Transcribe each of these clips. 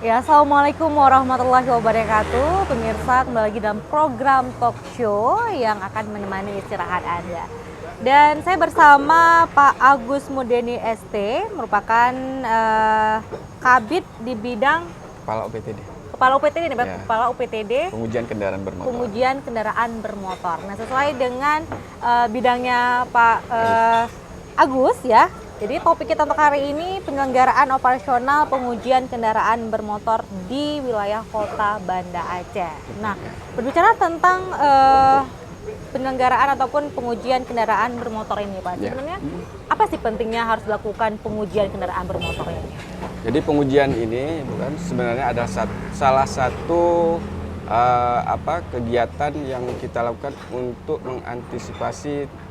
Ya, Assalamualaikum warahmatullahi wabarakatuh. Pemirsa, kembali lagi dalam program talk show yang akan menemani istirahat Anda. Dan saya bersama Pak Agus Mudeni ST, merupakan Kabid di bidang Kepala OPTD. Kepala UPTD nih, Pak. Ya. Kepala UPTD Pengujian kendaraan bermotor. Pengujian Kendaraan Bermotor. Nah, sesuai dengan bidangnya Pak Agus ya. Jadi topik kita untuk hari ini penyelenggaraan operasional pengujian kendaraan bermotor di wilayah Kota Banda Aceh. Nah, berbicara tentang penyelenggaraan ataupun pengujian kendaraan bermotor ini, Pak. Sebenarnya apa sih pentingnya harus dilakukan pengujian kendaraan bermotor ini? Jadi pengujian ini bukan sebenarnya ada salah satu kegiatan yang kita lakukan untuk mengantisipasi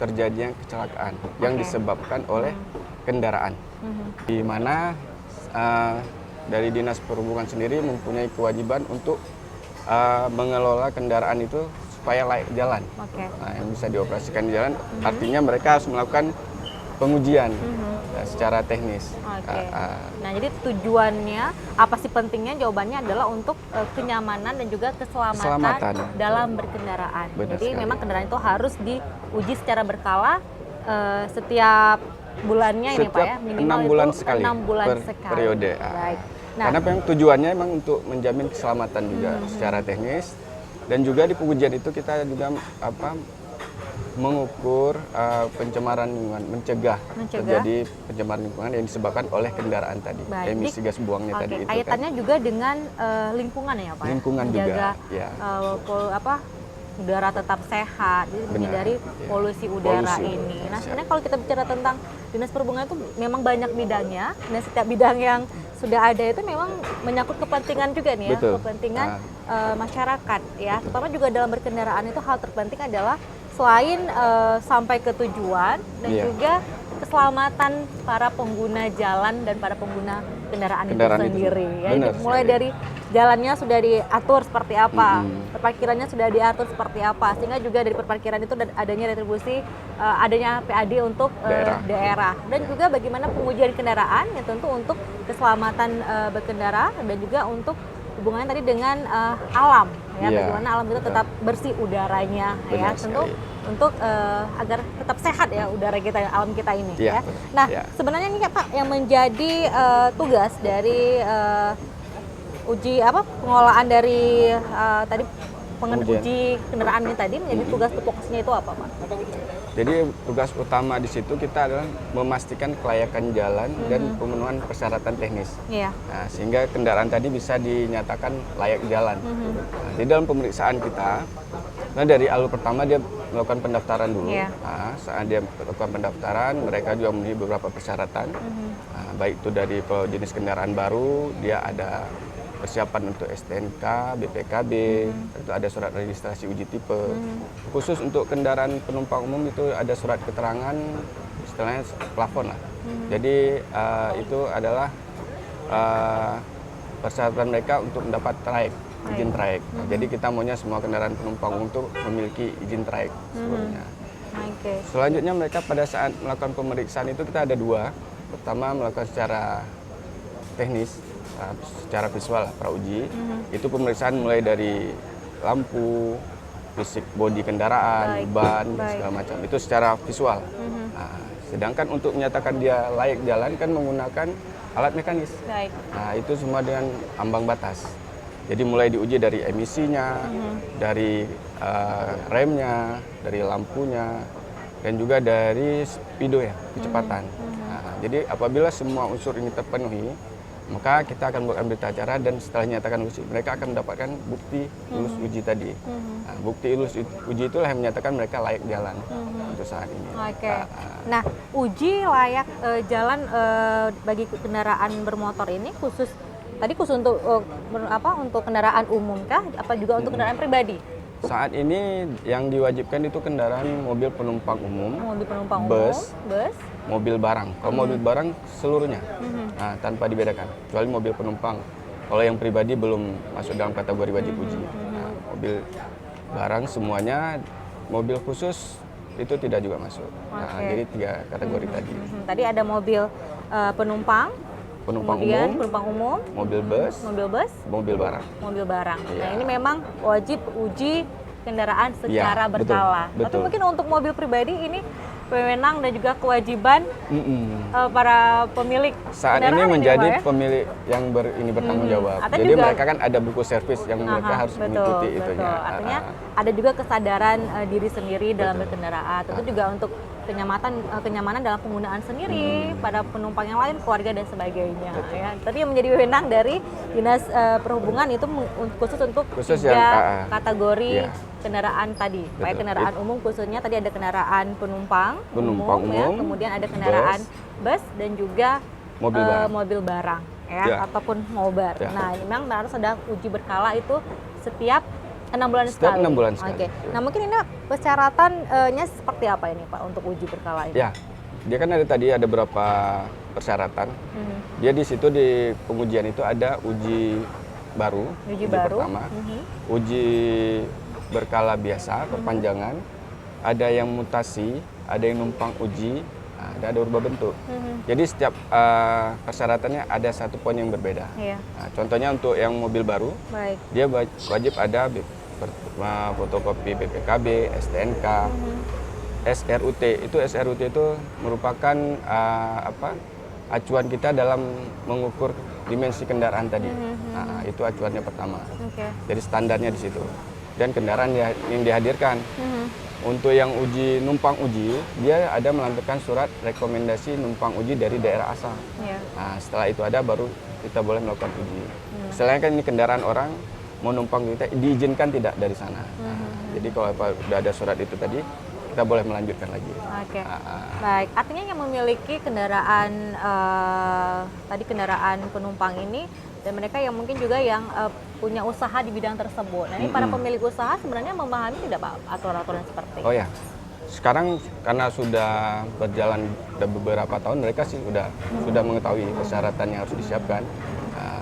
terjadinya kecelakaan yang disebabkan oleh kendaraan. Di mana dari Dinas Perhubungan sendiri mempunyai kewajiban untuk mengelola kendaraan itu supaya layak jalan. Nah, yang bisa dioperasikan di jalan, artinya mereka harus melakukan pengujian secara teknis. Nah, jadi tujuannya apa sih pentingnya? Jawabannya adalah untuk kenyamanan dan juga keselamatan dalam berkendaraan. Benar jadi sekali. memang kendaraan itu harus diuji secara berkala setiap bulannya ini, Pak ya, minimal 6 bulan itu sekali 6 bulan per sekali. periode. Baik. Nah, Karena memang tujuannya memang untuk menjamin keselamatan juga secara teknis, dan juga di pengujian itu kita juga mengukur pencemaran lingkungan, mencegah terjadi pencemaran lingkungan yang disebabkan oleh kendaraan tadi. Baik. Emisi gas buangnya tadi itu kan. Kaitannya juga dengan lingkungan ya, Pak. Lingkungan menjaga juga, ya. Udara tetap sehat, jadi menghindari polusi udara ini. Nah, sebenarnya kalau kita bicara tentang Dinas Perhubungan itu memang banyak bidangnya, dan setiap bidang yang sudah ada itu memang menyangkut kepentingan juga nih ya. Betul. Kepentingan masyarakat ya. Terutama juga dalam berkendaraan itu hal terpenting adalah selain sampai ke tujuan dan juga keselamatan para pengguna jalan dan para pengguna kendaraan itu sendiri. Ya, mulai dari jalannya sudah diatur seperti apa, parkirannya sudah diatur seperti apa, sehingga juga dari parkiran itu adanya retribusi, adanya PAD untuk daerah. Dan juga bagaimana pengujian kendaraan yang tentu untuk keselamatan berkendara dan juga untuk hubungannya tadi dengan alam ya, bagaimana alam itu tetap bersih udaranya. Benar ya, tentu sekali. untuk agar tetap sehat ya udara kita, alam kita ini ya. Nah, sebenarnya ini Pak yang menjadi tugas dari pengelolaan dari tadi penguji kendaraan ini tadi menjadi tugas fokusnya itu apa, Pak? Jadi tugas utama di situ kita adalah memastikan kelayakan jalan dan pemenuhan persyaratan teknis. Nah, sehingga kendaraan tadi bisa dinyatakan layak jalan. Nah, di dalam pemeriksaan kita, dari alur pertama dia melakukan pendaftaran dulu. Nah, saat dia melakukan pendaftaran, mereka juga memenuhi beberapa persyaratan. Nah, baik itu dari jenis kendaraan baru, dia ada persiapan untuk STNK, BPKB, itu ada surat registrasi uji tipe. Khusus untuk kendaraan penumpang umum itu ada surat keterangan, istilahnya plafon lah. Jadi itu adalah persyaratan mereka untuk mendapat trayek, izin trayek. Jadi kita maunya semua kendaraan penumpang umum itu memiliki izin trayek sebelumnya. Selanjutnya mereka pada saat melakukan pemeriksaan itu kita ada dua. Pertama melakukan secara teknis, secara visual prauji. Itu pemeriksaan mulai dari lampu, fisik bodi kendaraan, ban, segala macam. Itu secara visual. Nah, sedangkan untuk menyatakan dia layak jalan kan menggunakan alat mekanis. Nah, itu semua dengan ambang batas. Jadi mulai diuji dari emisinya, dari remnya, dari lampunya, dan juga dari speedo ya, kecepatan. Nah, jadi apabila semua unsur ini terpenuhi, maka kita akan buatkan berita acara, dan setelah dinyatakan lulus, mereka akan mendapatkan bukti lulus uji tadi. Nah, bukti lulus uji itulah yang menyatakan mereka layak jalan untuk saat ini. Nah, uji layak jalan bagi kendaraan bermotor ini khusus untuk untuk kendaraan umum kah? Apa juga untuk kendaraan pribadi? Saat ini yang diwajibkan itu kendaraan mobil penumpang umum, bus, mobil barang. Kalau mobil barang seluruhnya, nah, tanpa dibedakan, kecuali mobil penumpang. Kalau yang pribadi belum masuk dalam kategori wajib uji. Nah, mobil barang semuanya, mobil khusus itu tidak juga masuk. Nah, jadi 3 kategori tadi. Tadi ada mobil penumpang, penumpang kemudian umum, penumpang umum, mobil bus, mobil barang. mobil barang. Iya. Nah ini memang wajib uji kendaraan secara Iya, betul, berkala. Tapi betul. mungkin untuk mobil pribadi ini wewenang dan juga kewajiban Mm-mm. para pemilik Saat ini kendaraan menjadi Pak, ya? pemilik yang ini bertanggung jawab. Atau Jadi juga- mereka kan ada buku servis yang mereka harus mengikuti itunya. Artinya ada juga kesadaran diri sendiri dalam berkendaraan. Tentu juga untuk kenyamanan dalam penggunaan sendiri pada penumpang yang lain, keluarga dan sebagainya. Ya. Tadi yang menjadi wewenang dari Dinas Perhubungan itu khusus untuk Khusus tiga yang, kategori iya. kendaraan tadi. Baik Betul. kendaraan umum khususnya tadi ada kendaraan penumpang ya. umum, Kemudian ada kendaraan bus dan juga Mobil barang. mobil barang ya, Ya. ataupun mobar. Ya. Nah, ini memang harus ada uji berkala itu setiap 6 bulan Setiap sekali. 6 bulan sekali. Oke. Nah, mungkin ini persyaratannya seperti apa ini Pak untuk uji berkala ini? Ya, dia kan ada beberapa persyaratan. Dia di situ di pengujian itu ada uji baru, Uji baru. pertama, uji berkala biasa, perpanjangan, ada yang mutasi, ada yang numpang uji, ada urubah bentuk. Jadi setiap persyaratannya ada satu poin yang berbeda. Iya. Nah, contohnya untuk yang mobil baru, Baik. dia wajib ada fotokopi BPKB, STNK, SRUT. SRUT itu merupakan acuan kita dalam mengukur dimensi kendaraan tadi. Nah, itu acuannya pertama. Oke. Jadi standarnya di situ. Dan kendaraan yang dihadirkan. Untuk yang uji numpang uji, dia ada melampirkan surat rekomendasi numpang uji dari daerah asal. Iya. Nah, setelah itu ada baru kita boleh melakukan uji. Selain kan ini kendaraan orang mau numpang kita diizinkan tidak dari sana. Nah, jadi kalau sudah ada surat itu tadi, kita boleh melanjutkan lagi. Oke. Baik, artinya yang memiliki kendaraan tadi kendaraan penumpang ini dan mereka yang mungkin juga yang punya usaha di bidang tersebut. Nah, ini para pemilik usaha sebenarnya memahami tidak Pak aturan-aturan seperti ini? Oh ya. Sekarang karena sudah berjalan beberapa tahun, mereka sih sudah mengetahui persyaratan yang harus disiapkan.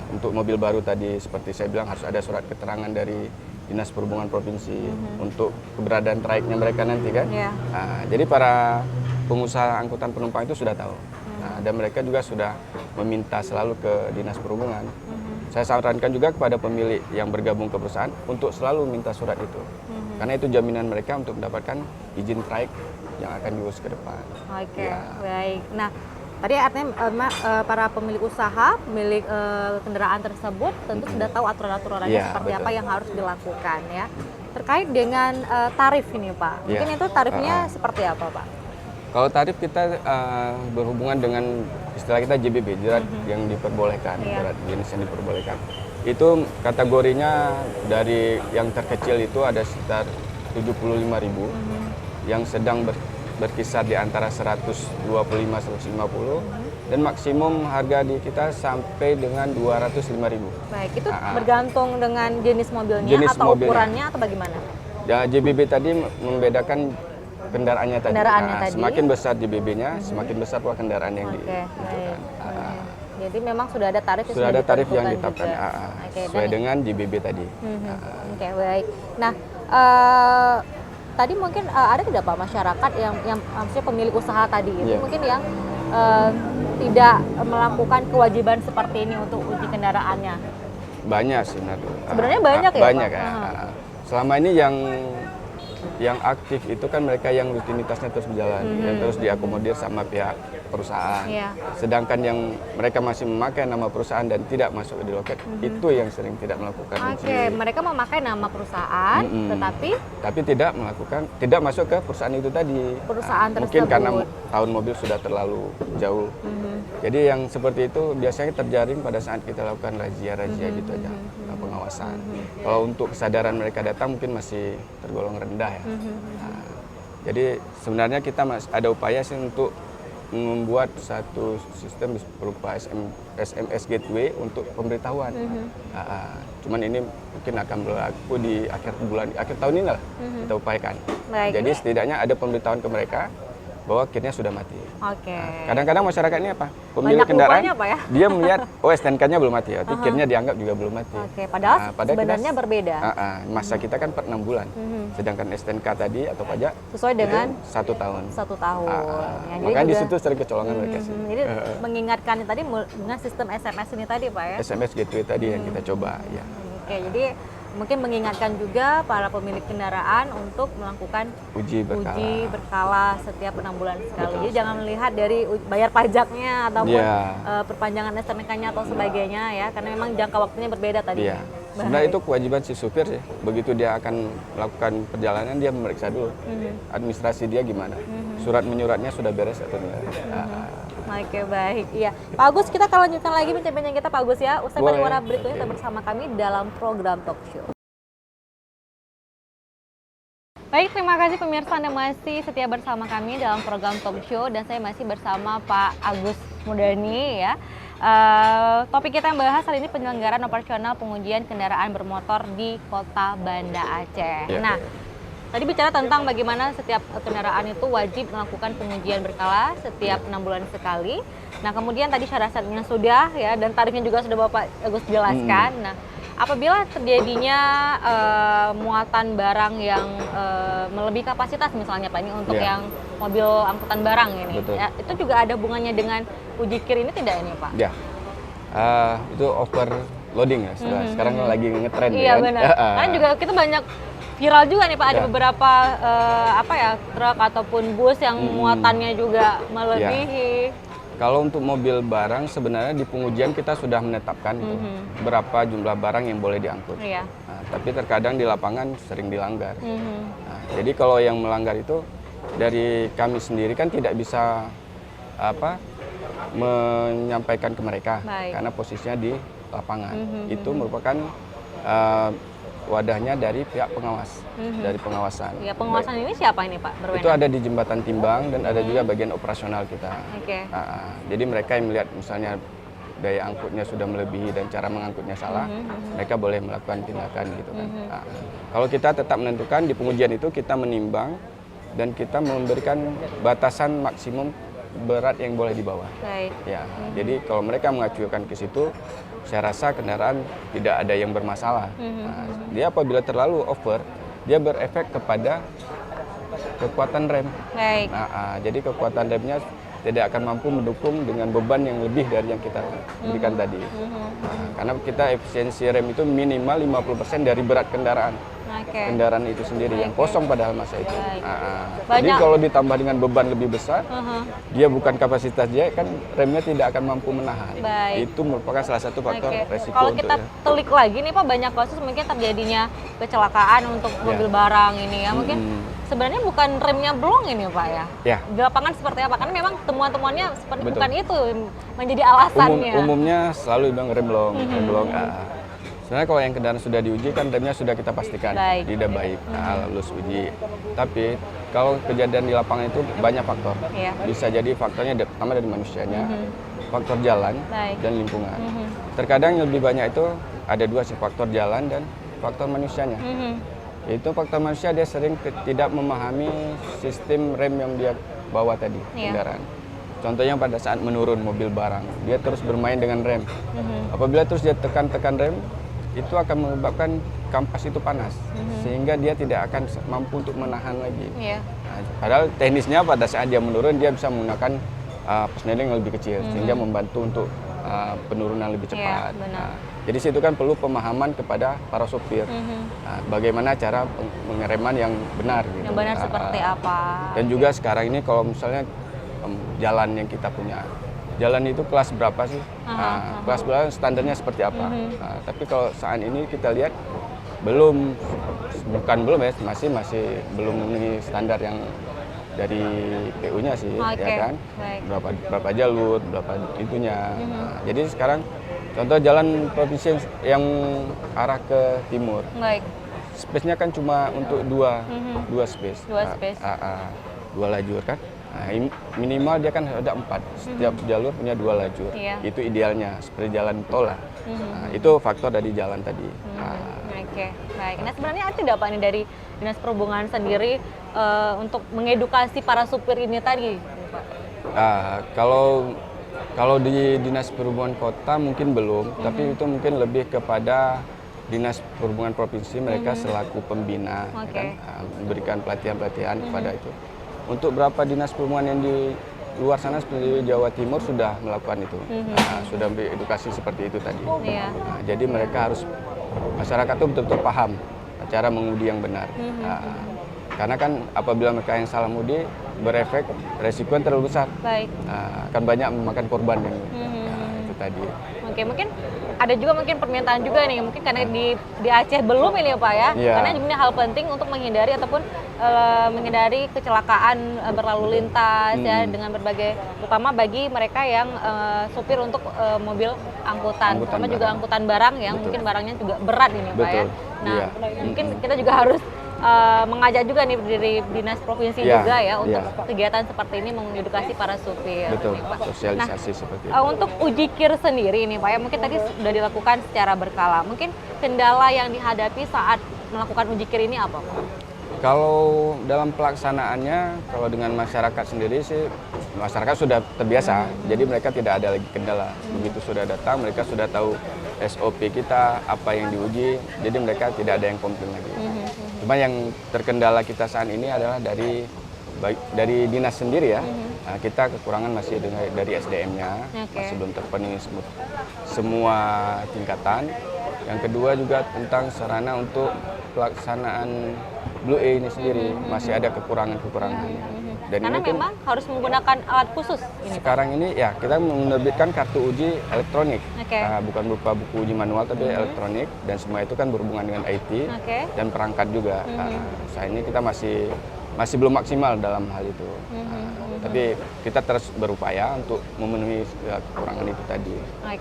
Untuk mobil baru tadi seperti saya bilang harus ada surat keterangan dari Dinas Perhubungan Provinsi untuk keberadaan trayeknya mereka nanti kan. Iya. Jadi para pengusaha angkutan penumpang itu sudah tahu. Dan mereka juga sudah meminta selalu ke Dinas Perhubungan. Saya sarankan juga kepada pemilik yang bergabung ke perusahaan untuk selalu minta surat itu. Karena itu jaminan mereka untuk mendapatkan izin trayek yang akan diurus ke depan. Oke, Ya. baik. Nah, tadi artinya para pemilik usaha, pemilik kendaraan tersebut tentu sudah tahu aturan-aturannya Iya, seperti betul. apa yang harus dilakukan ya. Terkait dengan tarif ini Pak, Iya. mungkin itu tarifnya seperti apa Pak? Kalau tarif kita berhubungan dengan istilah kita JBB, jerat yang diperbolehkan, Iya. jerat jenis yang diperbolehkan. Itu kategorinya dari yang terkecil itu ada sekitar 75.000, yang sedang berkisar di antara 125-150, dan maksimum harga di kita sampai dengan 205.000. Baik, itu bergantung dengan jenis mobilnya Jenis atau mobilnya. ukurannya atau bagaimana? Ya, JBB tadi membedakan kendaraannya tadi. Kendaraannya tadi. Semakin besar JBB-nya, semakin besar pula kendaraan yang Oke, baik. ditunjukkan. Jadi memang sudah ada tarif yang Sudah ada tarif yang ditentukan ditetapkan juga. Oke, sesuai dan- dengan JBB tadi. Oke, baik. Nah, tadi mungkin ada tidak Pak masyarakat yang maksudnya pemilik usaha tadi itu Iya. mungkin yang tidak melakukan kewajiban seperti ini untuk uji kendaraannya? Banyak sih, Natu. Sebenarnya banyak ya, Banyak Pak? ya. Selama ini yang aktif itu kan mereka yang rutinitasnya terus berjalan, yang terus diakomodir sama pihak perusahaan. Iya. Sedangkan yang mereka masih memakai nama perusahaan dan tidak masuk di loket, itu yang sering tidak melakukan uji. Oke, mereka memakai nama perusahaan, tetapi Tapi tidak masuk ke perusahaan itu tadi. Perusahaan Mungkin tersebut. karena tahun mobil sudah terlalu jauh. Jadi yang seperti itu biasanya terjaring pada saat kita lakukan razia-razia gitu aja, pengawasan. Kalau untuk kesadaran mereka datang mungkin masih tergolong rendah ya. Nah, jadi sebenarnya kita ada upaya sih untuk membuat satu sistem berupa SMS gateway untuk pemberitahuan. Cuman ini mungkin akan berlaku di akhir tahun ini lah kita upayakan. Baik, Jadi ini- setidaknya ada pemberitahuan ke mereka bahwa kirnya sudah mati. Oke. Kadang-kadang masyarakat ini apa? Pemilik Banyak kendaraan lupanya, Pak, ya? dia melihat oh STNK-nya belum mati, berarti kirnya dianggap juga belum mati. Oke, padahal sebenarnya berbeda. Masa kita kan per 6 bulan, sedangkan STNK tadi atau pajak sesuai dengan 1 tahun. 1 tahun. Ya, jadi Makanya di juga, situ sering kecolongan mereka sih. Jadi mengingatkan tadi dengan sistem SMS ini tadi, Pak, ya? SMS gateway tadi yang kita coba, ya. Oke, jadi mungkin mengingatkan juga para pemilik kendaraan untuk melakukan uji berkala setiap 6 bulan sekali. Jadi jangan melihat dari bayar pajaknya ataupun perpanjangan STNK-nya atau sebagainya ya, karena memang jangka waktunya berbeda tadi. Iya. Sebenarnya itu kewajiban si supir sih. Begitu dia akan melakukan perjalanan, dia memeriksa dulu administrasi dia gimana. Surat menyuratnya sudah beres atau tidak. Oke, baik. Iya, Pak Agus, kita akan lanjutkan lagi bincang-bincang kita, Pak Agus, ya. Usai pariwara berikutnya tetap bersama kami dalam program Talk Show. Baik, terima kasih pemirsa Anda masih setia bersama kami dalam program Talk Show dan saya masih bersama Pak Agus Mudani ya. Topik kita yang bahas hari ini penyelenggaraan operasional pengujian kendaraan bermotor di Kota Banda Aceh. Ya. Nah, tadi bicara tentang bagaimana setiap kendaraan itu wajib melakukan pengujian berkala setiap 6 bulan sekali. Nah, kemudian tadi syarat-syaratnya sudah ya dan tarifnya juga sudah Bapak Agus jelaskan. Nah, apabila terjadinya muatan barang yang melebihi kapasitas misalnya Pak ini untuk yang mobil angkutan barang ini, ya, itu juga ada hubungannya dengan uji kir ini tidak ini Pak? Ya, itu overloading ya. Sekarang lagi ngetren. Iya benar. Karena juga kita banyak viral juga nih Pak, ada beberapa truk ataupun bus yang muatannya juga melebihi. Kalau untuk mobil barang sebenarnya di pengujian kita sudah menetapkan berapa jumlah barang yang boleh diangkut. Nah, tapi terkadang di lapangan sering dilanggar. Nah, jadi kalau yang melanggar itu dari kami sendiri kan tidak bisa menyampaikan ke mereka karena posisinya di lapangan. Itu merupakan wadahnya dari pihak pengawas, dari pengawasan. Ya, pengawasan ini siapa ini Pak? Berwenang? Itu ada di jembatan timbang dan ada juga bagian operasional kita. Jadi mereka yang melihat misalnya daya angkutnya sudah melebihi dan cara mengangkutnya salah, mereka boleh melakukan tindakan gitu kan. Kalau kita tetap menentukan di pengujian itu kita menimbang dan kita memberikan batasan maksimum berat yang boleh dibawa. Ya, jadi kalau mereka mengacukan ke situ, saya rasa kendaraan tidak ada yang bermasalah. Dia apabila terlalu over, dia berefek kepada kekuatan rem. Jadi kekuatan remnya tidak akan mampu mendukung dengan beban yang lebih dari yang kita berikan tadi. Karena kita efisiensi rem itu minimal 50% dari berat kendaraan. Kendaraan itu sendiri yang kosong padahal masa itu. Jadi kalau ditambah dengan beban lebih besar, dia bukan kapasitas dia kan remnya tidak akan mampu menahan. Itu merupakan salah satu faktor resiko. Kalau kita telik lagi nih Pak, banyak kasus mungkin terjadinya kecelakaan untuk mobil barang ini ya. Mungkin sebenarnya bukan remnya blong ini Pak ya. Di lapangan seperti apa? Karena memang temuan-temuannya seperti bukan itu menjadi alasannya. Umumnya selalu bilang rem blong, rem blong. Sebenarnya kalau yang kendaraan sudah diuji kan remnya sudah kita pastikan tidak baik, lulus uji. Tapi kalau kejadian di lapangan itu banyak faktor. Bisa jadi faktornya pertama dari manusianya, faktor jalan dan lingkungan. Terkadang yang lebih banyak itu ada dua sih, faktor jalan dan faktor manusianya. Itu faktor manusia dia sering tidak memahami sistem rem yang dia bawa tadi kendaraan. Contohnya pada saat menurun mobil barang, dia terus bermain dengan rem. Apabila terus dia tekan-tekan rem, itu akan menyebabkan kampas itu panas, sehingga dia tidak akan mampu untuk menahan lagi. Nah, padahal teknisnya pada saat dia menurun, dia bisa menggunakan persneling yang lebih kecil, sehingga membantu untuk penurunan lebih cepat. Jadi situ kan perlu pemahaman kepada para sopir, bagaimana cara pengereman yang benar. Gitu. Yang benar seperti apa. Dan juga sekarang ini kalau misalnya jalan yang kita punya, jalan itu kelas berapa sih? Kelas berapa standarnya seperti apa? Tapi kalau saat ini kita lihat bukan belum ya, masih belum memenuhi standar yang dari PU-nya sih, ya kan? Berapa jalur, berapa itunya. Jadi sekarang contoh jalan provinsi yang arah ke timur, space-nya kan cuma untuk dua space, dua lajur kan. Nah, minimal dia kan ada 4, setiap jalur punya 2 lajur. Itu idealnya seperti jalan tol lah. Nah, itu faktor dari jalan tadi. Oke, baik. Nah sebenarnya ada tidak Pak ini dari Dinas Perhubungan sendiri untuk mengedukasi para supir ini tadi, Pak? Kalau di Dinas Perhubungan Kota mungkin belum, tapi itu mungkin lebih kepada Dinas Perhubungan Provinsi, mereka selaku pembina, kan, memberikan pelatihan-pelatihan kepada itu. Untuk beberapa dinas perhubungan yang di luar sana seperti Jawa Timur sudah melakukan itu, sudah memberi edukasi seperti itu tadi. Nah, jadi mereka harus, masyarakat itu betul-betul paham cara mengemudi yang benar. Karena kan apabila mereka yang salah mudi, berefek resiko yang terlalu besar. Akan banyak memakan korban yang itu tadi. Oke, mungkin ada juga mungkin permintaan juga nih, mungkin karena di Aceh belum ini ya Pak ya, karena ini hal penting untuk menghindari ataupun menghindari kecelakaan berlalu lintas ya dengan berbagai, terutama bagi mereka yang supir untuk mobil angkutan, terutama juga angkutan barang yang mungkin barangnya juga berat ini Pak ya. Nah, mungkin kita juga harus mengajak juga nih dari Dinas Provinsi juga ya untuk kegiatan seperti ini mengedukasi para supir. Betul, sosialisasi seperti itu. Untuk uji kir sendiri ini Pak ya, mungkin tadi sudah dilakukan secara berkala. Mungkin kendala yang dihadapi saat melakukan uji kir ini apa Pak? Kalau dalam pelaksanaannya, kalau dengan masyarakat sendiri sih, masyarakat sudah terbiasa, jadi mereka tidak ada lagi kendala. Begitu sudah datang, mereka sudah tahu SOP kita, apa yang diuji, jadi mereka tidak ada yang komplain lagi. Cuma yang terkendala kita saat ini adalah dari dinas sendiri ya. Nah, kita kekurangan masih dari SDM-nya, masih belum terpenuhi semua tingkatan. Yang kedua juga tentang sarana untuk pelaksanaan Blue A ini sendiri, masih ada kekurangan-kekurangan. Dan karena ini memang harus menggunakan alat khusus ini, sekarang ini ya kita menerbitkan kartu uji elektronik, bukan berupa buku uji manual tapi elektronik, dan semua itu kan berhubungan dengan IT dan perangkat juga. Saat ini kita masih belum maksimal dalam hal itu, tapi kita terus berupaya untuk memenuhi kekurangan itu tadi.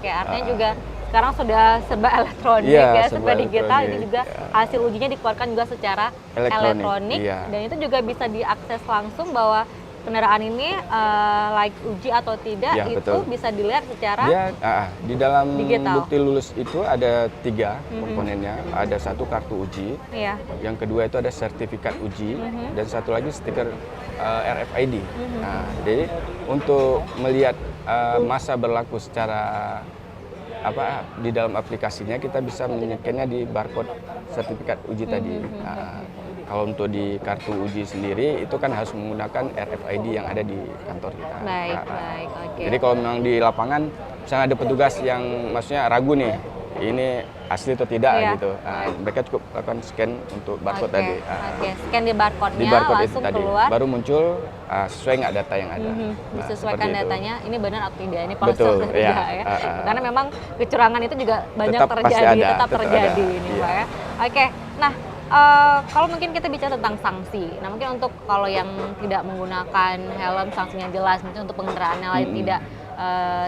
Artinya juga sekarang sudah serba elektronik ya, serba digital, ini juga hasil ujinya dikeluarkan juga secara elektronik dan itu juga bisa diakses langsung bahwa kendaraan ini layak uji atau tidak, itu bisa dilihat secara di dalam digital. Bukti lulus itu ada 3 komponennya, ada 1 kartu uji, yang kedua itu ada sertifikat uji, dan satu lagi stiker RFID. Nah, jadi untuk melihat masa berlaku secara di dalam aplikasinya, kita bisa menyekannya di barcode sertifikat uji tadi. Nah, kalau untuk di kartu uji sendiri itu kan harus menggunakan RFID yang ada di kantor kita. Jadi kalau memang di lapangan misalnya ada petugas yang maksudnya ragu nih, ini asli atau tidak gitu, mereka cukup lakukan scan untuk barcode tadi. Scan di barcode-nya langsung keluar, baru muncul sesuai nggak data yang ada. Disesuaikan datanya, ini benar atau tidak, ini palsu atau tidak ya. Karena memang kecurangan itu juga banyak tetap terjadi ini Pak ya. Nah kalau mungkin kita bicara tentang sanksi, nah mungkin untuk kalau yang tidak menggunakan helm sanksinya jelas, mungkin untuk pengendara yang lain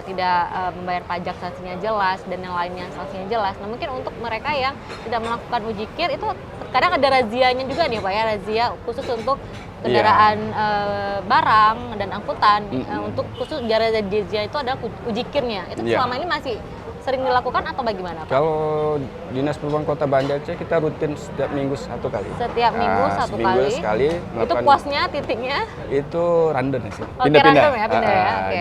tidak membayar pajak sanksinya jelas, dan yang lainnya sanksinya jelas. Nah mungkin untuk mereka yang tidak melakukan uji kir itu kadang ada razianya juga nih Pak ya, razia khusus untuk kendaraan barang dan angkutan. Untuk khusus razia itu adalah uji kirnya. Itu selama ini masih sering dilakukan atau bagaimana Pak? Kalau Dinas Perhubungan Kota Banda Aceh kita rutin setiap minggu 1 kali. Setiap minggu 1 kali? Sekali. Itu posnya, titiknya? Itu random sih, pindah-pindah.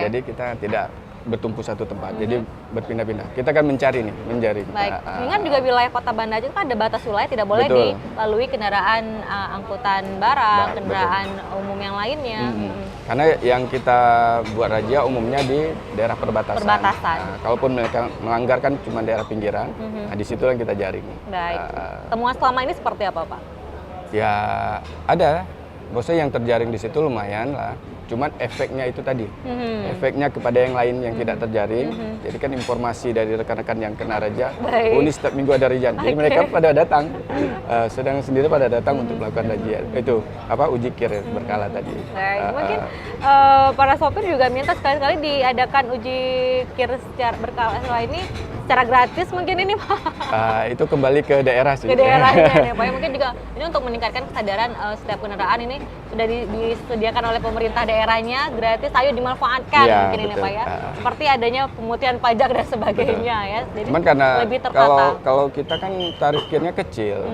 Jadi kita tidak bertumpu satu tempat, jadi berpindah-pindah. Kita kan mencari nih, menjaring. Baik, ingat juga wilayah Kota Banda Aceh kan ada batas wilayah, tidak boleh dilalui kendaraan angkutan barang, kendaraan umum yang lainnya. Karena yang kita buat razia umumnya di daerah perbatasan. Nah, kalaupun mereka melanggar kan cuma daerah pinggiran, nah di situ yang kita jaring. Baik. Temuan selama ini seperti apa Pak? Ya ada, maksudnya yang terjaring di situ lumayan lah. Cuman efeknya itu tadi, efeknya kepada yang lain yang tidak terjaring. Jadi kan informasi dari rekan-rekan yang kena razia, ini setiap minggu ada razia. Jadi mereka pada datang, sedang sendiri pada datang untuk melakukan razia. Itu uji kir berkala tadi. Mungkin para sopir juga minta sekali-kali diadakan uji kir secara berkala ini secara gratis mungkin ini Pak? Itu kembali ke daerah sih. Ke daerahnya nih Pak. Ya, mungkin juga ini untuk meningkatkan kesadaran setiap kendaraan ini sudah disediakan oleh pemerintah daerahnya gratis, ayo dimanfaatkan Ya, mungkin betul. ini Pak ya. Seperti adanya pemutihan pajak dan sebagainya ya. Jadi Cuman karena lebih tertata. kalau kita kan tarif kirnya kecil,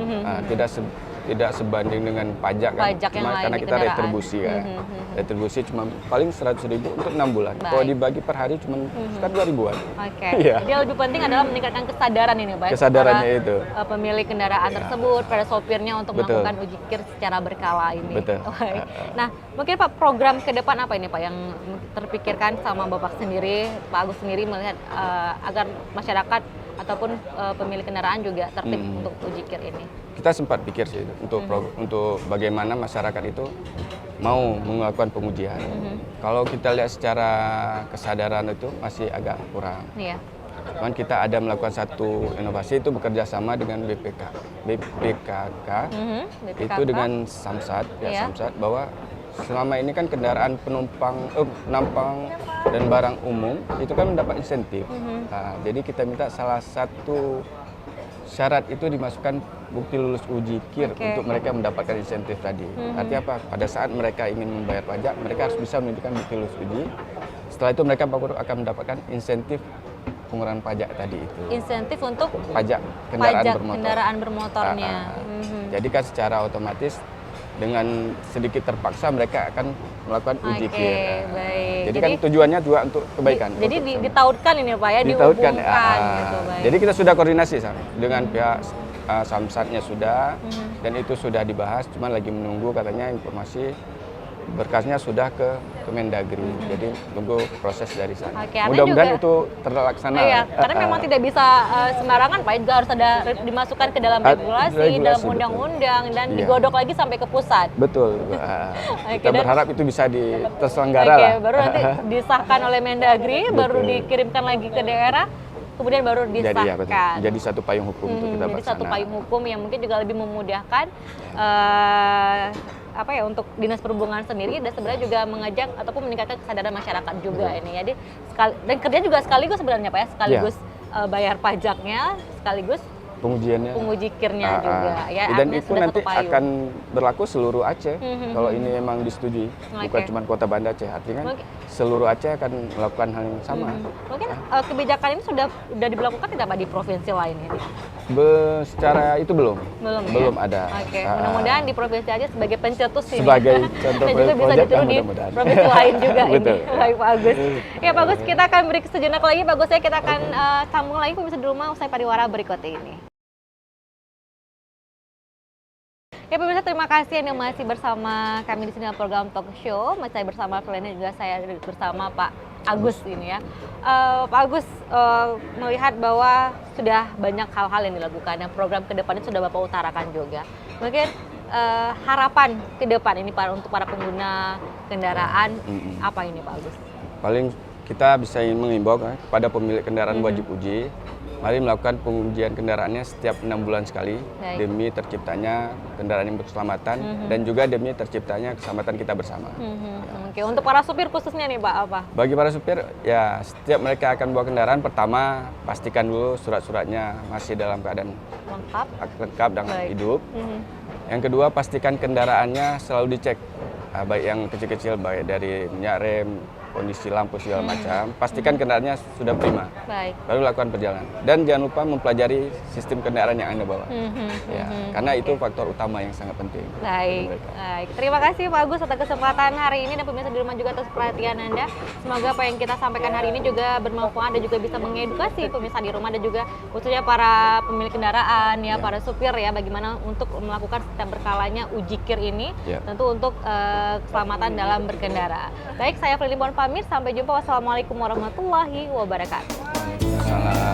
tidak sebanding dengan pajak kan. Pajak yang Cuma lain karena di kita kendaraan. retribusi kan. Retribusi cuma paling 100.000 untuk 6 bulan. Kalau Baik. dibagi per hari cuma sekitar 2.000-an. Oke. Iya. Jadi yang lebih penting adalah meningkatkan kesadaran ini Pak. Kesadarannya para, itu. Pemilik kendaraan tersebut, para sopirnya untuk Betul. melakukan uji kir secara berkala ini. Betul. Baik. Nah, mungkin Pak program ke depan apa ini Pak yang terpikirkan sama Bapak sendiri, Pak Agus sendiri melihat agar masyarakat ataupun pemilik kendaraan juga tertib untuk uji kir ini? Kita sempat pikir sih untuk bagaimana masyarakat itu mau melakukan pengujian. Kalau kita lihat secara kesadaran itu masih agak kurang. Iya. Cuman kita ada melakukan satu inovasi itu bekerja sama dengan BPKK, itu BPKK. dengan Samsat, Iya. Samsat bahwa selama ini kan kendaraan penumpang dan barang umum itu kan mendapat insentif. Nah, jadi kita minta salah satu syarat itu dimasukkan bukti lulus uji KIR untuk mereka mendapatkan insentif tadi. Artinya apa? Pada saat mereka ingin membayar pajak, mereka harus bisa menunjukkan bukti lulus uji. Setelah itu mereka baru akan mendapatkan insentif pengurangan pajak tadi itu. Insentif untuk Pajak kendaraan pajak bermotor. kendaraan bermotornya. Jadi kan secara otomatis dengan sedikit terpaksa mereka akan melakukan uji Oke, KIR. baik. Jadi kan tujuannya juga untuk kebaikan. Jadi untuk ditautkan ini Pak ya, ditautkan. dihubungkan gitu, baik. Jadi kita sudah koordinasi dengan pihak Samsatnya sudah, dan itu sudah dibahas, cuma lagi menunggu katanya informasi berkasnya sudah ke Kemendagri. Jadi tunggu proses dari sana. Oke, Anda Mudah-mudahan juga- itu terlaksana. Iya, karena memang tidak bisa sembarangan Pak, juga harus ada dimasukkan ke dalam regulasi, dalam regulasi, undang-undang dan Iya. digodok lagi sampai ke pusat. Betul. Kita dan- berharap itu bisa terselenggara Oke, lah. baru nanti disahkan oleh Mendagri, baru dikirimkan lagi ke daerah, kemudian baru Jadi ya, betul. disahkan. Jadi satu payung hukum untuk kita Jadi satu bersama. payung hukum yang mungkin juga lebih memudahkan untuk dinas perhubungan sendiri, dan sebenarnya juga mengajak ataupun meningkatkan kesadaran masyarakat juga ini. Jadi dan kerja juga sekaligus sebenarnya Pak ya, sekaligus bayar pajaknya, sekaligus Pengujiannya. penguji kirnya juga ya. Dan artinya itu sudah nanti satu payung. akan berlaku seluruh Aceh. Kalau ini memang disetujui, bukan Oke. cuma Kota Banda Aceh. Artinya Mungkin- seluruh Aceh akan melakukan hal yang sama. Mungkin kebijakan ini sudah diberlakukan tidak Pak di provinsi lain ini? Secara itu belum Belum ya? ada. Oke, mudah-mudahan di provinsi aja sebagai pencetus ini. Sebagai contoh dan juga bisa proyek, ditiru di mudah-mudahan. provinsi lain juga Betul. ini. Baik Pak Agus. Ya Pak Agus, kita akan beri sejenak lagi Pak Agus, kita akan sambung lagi pemirsa di rumah usai pariwara berikut ini. Ya pemirsa, terima kasih Anda masih bersama kami di sini dalam program Talk Show. Masih bersama Felena, juga saya bersama Pak Agus ini ya. Pak Agus melihat bahwa sudah banyak hal-hal yang dilakukan dan program ke depannya sudah Bapak utarakan juga. Mungkin harapan ke depan ini untuk para pengguna kendaraan apa ini Pak Agus? Paling kita bisa mengimbau kepada pemilik kendaraan wajib uji, mari melakukan pengujian kendaraannya setiap 6 bulan sekali. Baik. Demi terciptanya kendaraan yang berkeselamatan dan juga demi terciptanya keselamatan kita bersama. Oke, untuk para supir khususnya nih Pak apa? Bagi para supir, ya setiap mereka akan bawa kendaraan, pertama pastikan dulu surat-suratnya masih dalam keadaan lengkap dan Baik. hidup. Yang kedua, pastikan kendaraannya selalu dicek, baik yang kecil-kecil, baik dari minyak rem, kondisi lampu segala macam. Pastikan kendaraannya sudah prima, Baik. baru lakukan perjalanan. Dan jangan lupa mempelajari sistem kendaraan yang Anda bawa. Ya, karena itu faktor utama yang sangat penting. Baik, baik. Terima kasih Pak Agus atas kesempatan hari ini dan pemirsa di rumah juga atas perhatian Anda. Semoga apa yang kita sampaikan hari ini juga bermanfaat dan juga bisa mengedukasi pemirsa di rumah dan juga khususnya para pemilik kendaraan ya, para supir ya, bagaimana untuk melakukan setiap berkalanya uji KIR ini, tentu untuk keselamatan dalam berkendara. Baik, saya Felina pamit, sampai jumpa. Wassalamualaikum warahmatullahi wabarakatuh. Salam.